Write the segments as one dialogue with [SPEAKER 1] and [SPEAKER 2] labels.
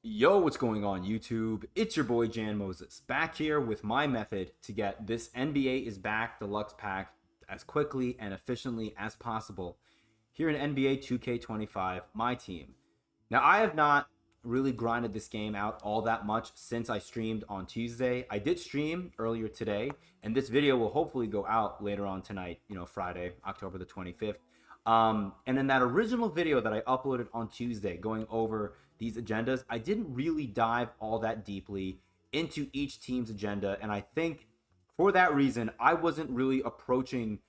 [SPEAKER 1] Yo, what's going on YouTube? It's your boy Jan Moses back here with my method to get this NBA is Back deluxe pack as quickly and efficiently as possible here in NBA 2K25 My Team. Now, I have not really grinded this game out all that much since I streamed on Tuesday. I did stream earlier today, and this video will hopefully go out later on tonight, Friday, October the 25th. And in that original video that I uploaded on Tuesday going over these agendas, I didn't really dive all that deeply into each team's agenda. And I think for that reason, I wasn't really approaching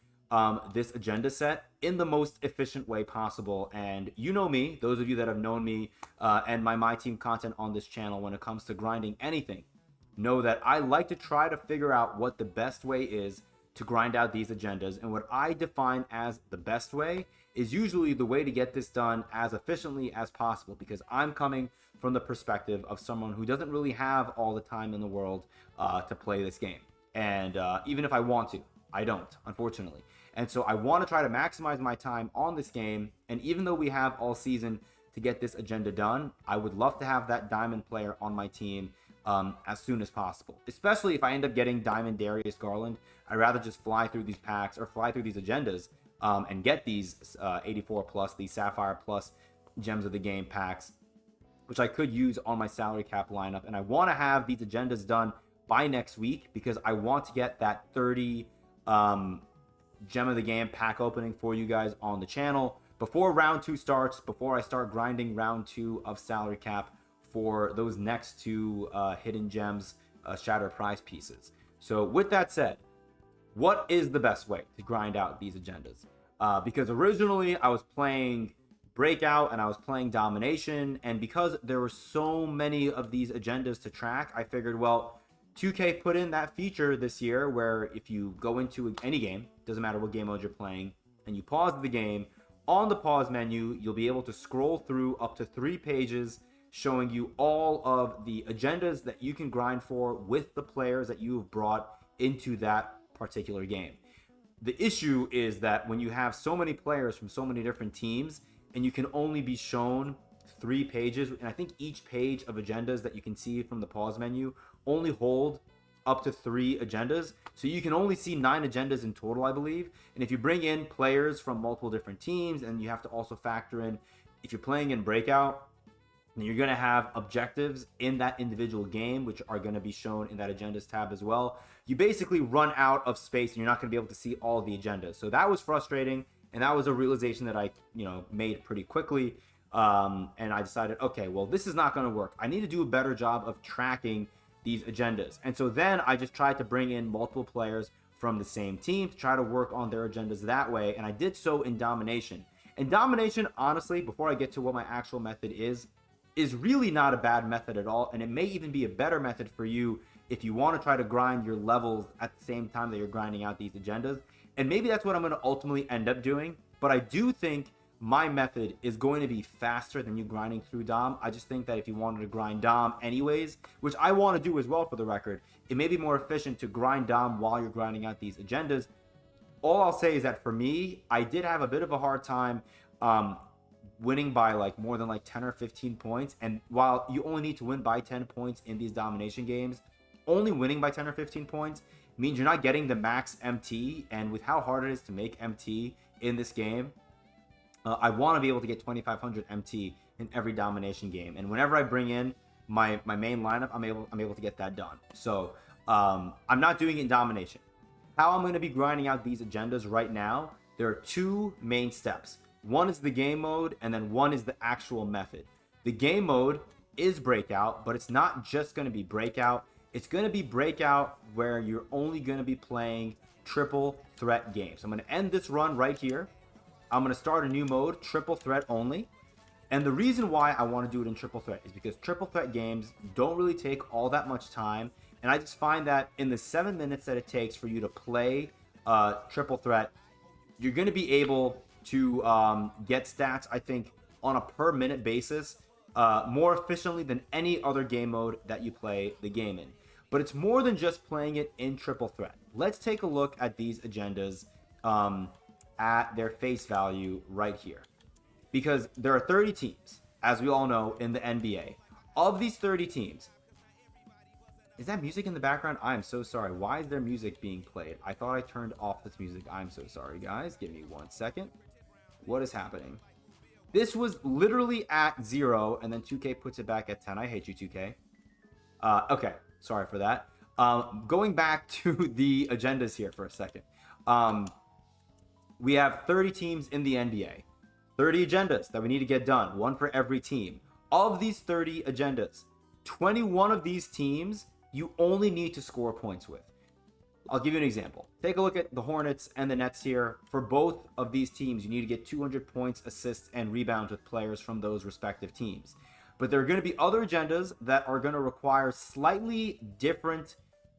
[SPEAKER 1] this agenda set in the most efficient way possible. And you know me, those of you that have known me and my team content on this channel when it comes to grinding anything, know that I like to try to figure out what the best way is to grind out these agendas. And what I define as the best way is usually the way to get this done as efficiently as possible, because I'm coming from the perspective of someone who doesn't really have all the time in the world to play this game. And even if I want to, I don't, unfortunately. And so I want to try to maximize my time on this game. And even though we have all season to get this agenda done, I would love to have that diamond player on my team as soon as possible. Especially if I end up getting Diamond Darius Garland, I'd rather just fly through these packs or fly through these agendas and get these 84 plus, these Sapphire plus Gems of the Game packs, which I could use on my salary cap lineup. And I want to have these agendas done by next week because I want to get that 30 Gem of the Game pack opening for you guys on the channel before round 2 starts, before I start grinding round 2 of salary cap for those next two hidden gems shatter prize pieces. So with that said, what is the best way to grind out these agendas? Because originally I was playing Breakout and I was playing Domination, and because there were so many of these agendas to track, I figured, well, 2K put in that feature this year where if you go into any game, doesn't matter what game mode you're playing, and you pause the game, on the pause menu, you'll be able to scroll through up to 3 pages showing you all of the agendas that you can grind for with the players that you've brought into that particular game. The issue is that when you have so many players from so many different teams and you can only be shown 3 pages, and I think each page of agendas that you can see from the pause menu only hold up to 3 agendas, so you can only see 9 agendas in total, I believe. And if you bring in players from multiple different teams, and you have to also factor in, if you're playing in Breakout, then you're going to have objectives in that individual game, which are going to be shown in that agendas tab as well. You basically run out of space and you're not going to be able to see all of the agendas. So that was frustrating, and that was a realization that I made pretty quickly. And I decided, okay, well, this is not going to work. I need to do a better job of tracking these agendas. And so then I just tried to bring in multiple players from the same team to try to work on their agendas that way. And I did so in Domination. And Domination, honestly, before I get to what my actual method is really not a bad method at all. And it may even be a better method for you if you want to try to grind your levels at the same time that you're grinding out these agendas. And maybe that's what I'm going to ultimately end up doing. But I do think my method is going to be faster than you grinding through Dom. I just think that if you wanted to grind Dom anyways, which I want to do as well for the record, it may be more efficient to grind Dom while you're grinding out these agendas. All I'll say is that for me, I did have a bit of a hard time winning by more than 10 or 15 points. And while you only need to win by 10 points in these Domination games, only winning by 10 or 15 points means you're not getting the max MT. And with how hard it is to make MT in this game, I want to be able to get 2,500 MT in every Domination game. And whenever I bring in my main lineup, I'm able to get that done. So I'm not doing it in Domination. How I'm going to be grinding out these agendas right now, there are 2 main steps. One is the game mode, and then one is the actual method. The game mode is Breakout, but it's not just going to be Breakout. It's going to be Breakout where you're only going to be playing triple threat games. I'm going to end this run right here. I'm going to start a new mode, triple threat only. And the reason why I want to do it in triple threat is because triple threat games don't really take all that much time. And I just find that in the 7 minutes that it takes for you to play triple threat, you're going to be able to get stats, I think, on a per minute basis more efficiently than any other game mode that you play the game in. But it's more than just playing it in triple threat. Let's take a look at these agendas at their face value right here. Because there are 30 teams, as we all know, in the NBA. Of these 30 teams, is that music in the background? I am so sorry. Why is there music being played? I thought I turned off this music. I'm so sorry, guys. Give me 1 second. What is happening? This was literally at 0, and then 2K puts it back at 10. I hate you, 2K. Okay, sorry for that. Going back to the agendas here for a second. We have 30 teams in the NBA. 30 agendas that we need to get done. One for every team. Of these 30 agendas, 21 of these teams you only need to score points with. I'll give you an example. Take a look at the Hornets and the Nets here. For both of these teams, you need to get 200 points, assists, and rebounds with players from those respective teams. But there are going to be other agendas that are going to require slightly different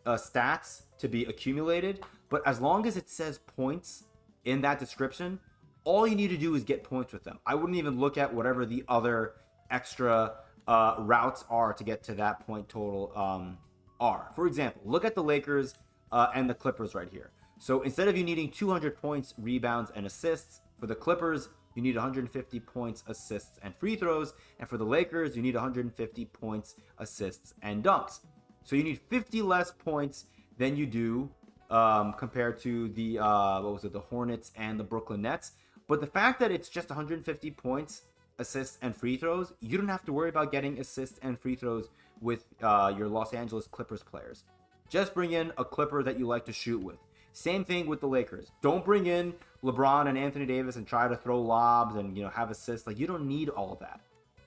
[SPEAKER 1] stats to be accumulated. But as long as it says points in that description, all you need to do is get points with them. I wouldn't even look at whatever the other extra routes are to get to that point total are. For example, look at the Lakers and the Clippers right here. So instead of you needing 200 points, rebounds, and assists, for the Clippers, you need 150 points, assists, and free throws. And for the Lakers, you need 150 points, assists, and dunks. So you need 50 less points than you do compared to the, the Hornets and the Brooklyn Nets. But the fact that it's just 150 points, assists, and free throws, you don't have to worry about getting assists and free throws with your Los Angeles Clippers players. Just bring in a Clipper that you like to shoot with. Same thing with the Lakers. Don't bring in LeBron and Anthony Davis and try to throw lobs and have assists. Like, you don't need all of that.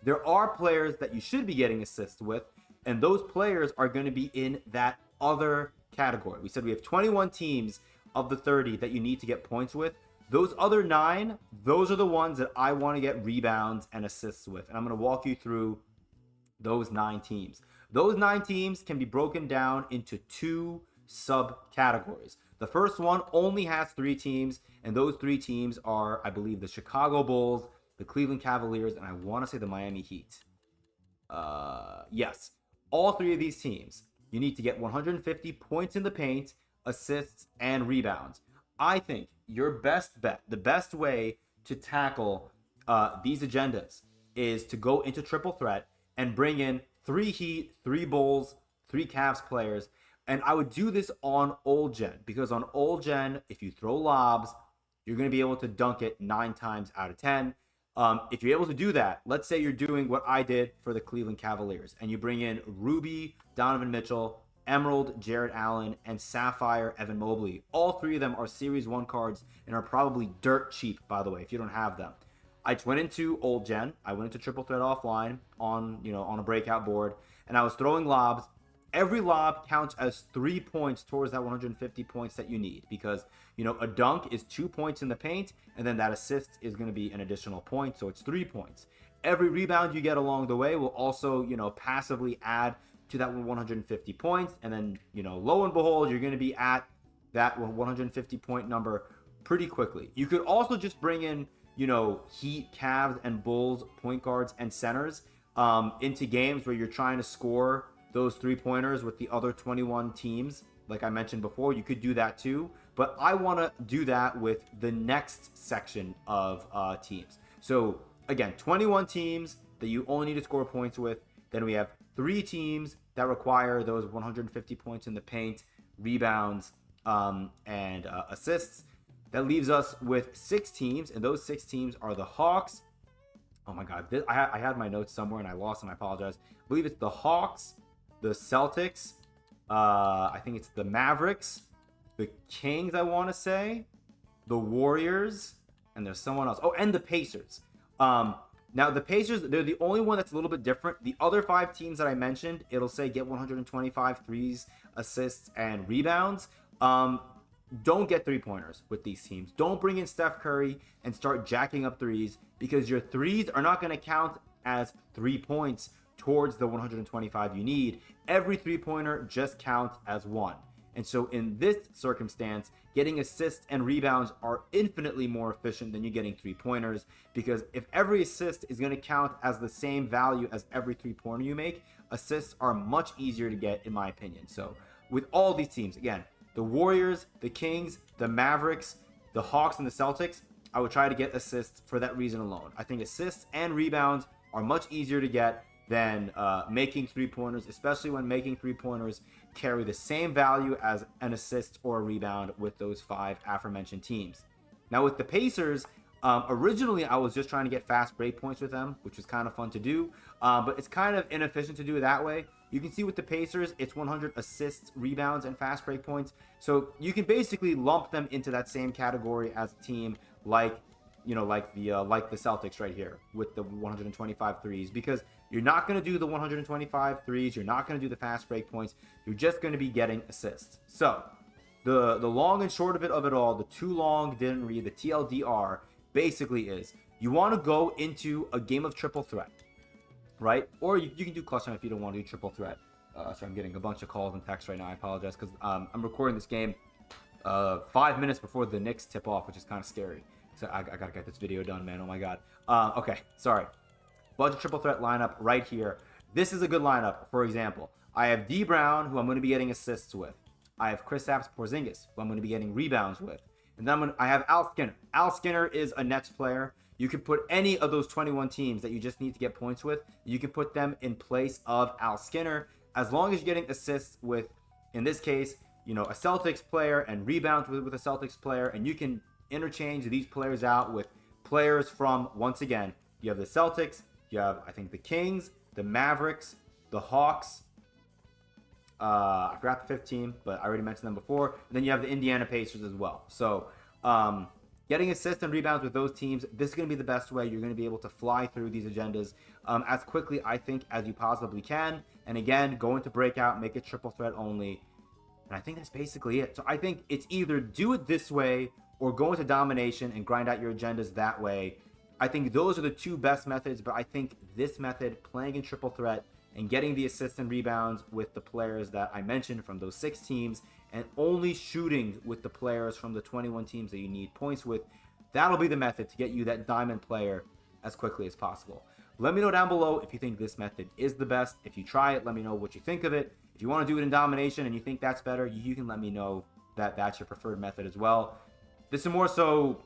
[SPEAKER 1] There are players that you should be getting assists with, and those players are going to be in that other category. We said we have 21 teams of the 30 that you need to get points with. Those other 9, those are the ones that I want to get rebounds and assists with. And I'm going to walk you through those 9 teams. Those 9 teams can be broken down into 2 subcategories. The first one only has 3 teams, and those 3 teams are, I believe, the Chicago Bulls, the Cleveland Cavaliers, and I want to say the Miami Heat. Yes. All 3 of these teams, you need to get 150 points in the paint, assists, and rebounds. I think your best bet, the best way to tackle these agendas is to go into triple threat and bring in 3 Heat, 3 Bulls, 3 Cavs players. And I would do this on old gen, because on old gen, if you throw lobs, you're going to be able to dunk it 9 times out of 10. If you're able to do that, let's say you're doing what I did for the Cleveland Cavaliers, and you bring in Ruby, Donovan Mitchell, Emerald, Jared Allen, and Sapphire, Evan Mobley. All 3 of them are Series 1 cards and are probably dirt cheap, by the way, if you don't have them. I went into old gen. I went into triple threat offline on a breakout board, and I was throwing lobs. Every lob counts as 3 points towards that 150 points that you need, because a dunk is 2 points in the paint, and then that assist is going to be an additional point, so it's 3 points. Every rebound you get along the way will also passively add to that 150 points, and then lo and behold, you're going to be at that 150 point number pretty quickly. You could also just bring in Heat, Cavs, and Bulls point guards and centers into games where you're trying to score those 3-pointers with the other 21 teams. Like I mentioned before, you could do that too, but I want to do that with the next section of teams. So again, 21 teams that you only need to score points with. Then we have 3 teams that require those 150 points in the paint, rebounds, and assists. That leaves us with 6 teams, and those 6 teams are the Hawks. Oh my God, I had my notes somewhere and I lost them. I apologize. I believe it's the Hawks, the Celtics, I think it's the Mavericks, the Kings, I want to say, the Warriors, and there's someone else. Oh, and the Pacers. Now, the Pacers, they're the only one that's a little bit different. The other 5 teams that I mentioned, it'll say get 125 threes, assists, and rebounds. Don't get 3-pointers with these teams. Don't bring in Steph Curry and start jacking up threes, because your threes are not going to count as 3 points towards the 125 you need. Every 3-pointer just counts as 1. And so in this circumstance, getting assists and rebounds are infinitely more efficient than you getting 3-pointers, because if every assist is going to count as the same value as every 3-pointer you make, assists are much easier to get, in my opinion. So with all these teams, again, the Warriors, the Kings, the Mavericks, the Hawks, and the Celtics, I would try to get assists for that reason alone. I think assists and rebounds are much easier to get than making three-pointers, especially when making three-pointers carry the same value as an assist or a rebound with those 5 aforementioned teams. Now with the Pacers, originally I was just trying to get fast break points with them, which was kind of fun to do, but it's kind of inefficient to do it that way. You can see with the Pacers, it's 100 assists, rebounds, and fast break points. So you can basically lump them into that same category as a team like the Celtics right here with the 125 threes, because you're not going to do the 125 threes. You're not going to do the fast break points. You're just going to be getting assists. So the long and short of it all, the too long didn't read, the TLDR basically is you want to go into a game of triple threat, right? Or you can do clutch time if you don't want to do triple threat. So I'm getting a bunch of calls and texts right now. I apologize because I'm recording this game 5 minutes before the Knicks tip off, which is kind of scary. So I gotta get this video done, man. Oh my god. Okay, sorry. Bunch of triple threat lineup right here. This is a good lineup. For example, I have D Brown, who I'm going to be getting assists with. I have Kristaps Porzingis, who I'm going to be getting rebounds with. And then I have Al Skinner. Al Skinner is a Nets player. You can put any of those 21 teams that you just need to get points with. You can put them in place of Al Skinner, as long as you're getting assists with, in this case, a Celtics player and rebounds with a Celtics player, and you can interchange these players out with players from, once again, you have the Celtics, you have, I think, the Kings, the Mavericks, the Hawks. I forgot the 5th team, but I already mentioned them before. And then you have the Indiana Pacers as well. So getting assists and rebounds with those teams, this is going to be the best way. You're going to be able to fly through these agendas as quickly, I think, as you possibly can. And again, go into Breakout, make it triple threat only. And I think that's basically it. So I think it's either do it this way or go into Domination and grind out your agendas that way. I think those are the 2 best methods, but I think this method, playing in triple threat and getting the assists and rebounds with the players that I mentioned from those 6 teams, and only shooting with the players from the 21 teams that you need points with, that'll be the method to get you that diamond player as quickly as possible. Let me know down below if you think this method is the best. If you try it, let me know what you think of it. If you want to do it in Domination and you think that's better, you can let me know that that's your preferred method as well. This is more so,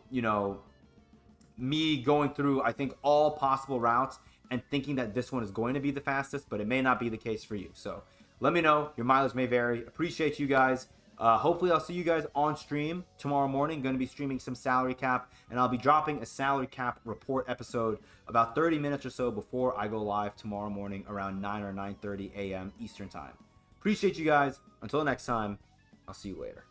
[SPEAKER 1] me going through, I think, all possible routes and thinking that this one is going to be the fastest, but it may not be the case for you. So let me know. Your mileage may vary. Appreciate you guys. Hopefully I'll see you guys on stream tomorrow morning. Going to be streaming some salary cap, and I'll be dropping a salary cap report episode about 30 minutes or so before I go live tomorrow morning around 9 or 9:30 a.m. Eastern time. Appreciate you guys. Until next time, I'll see you later.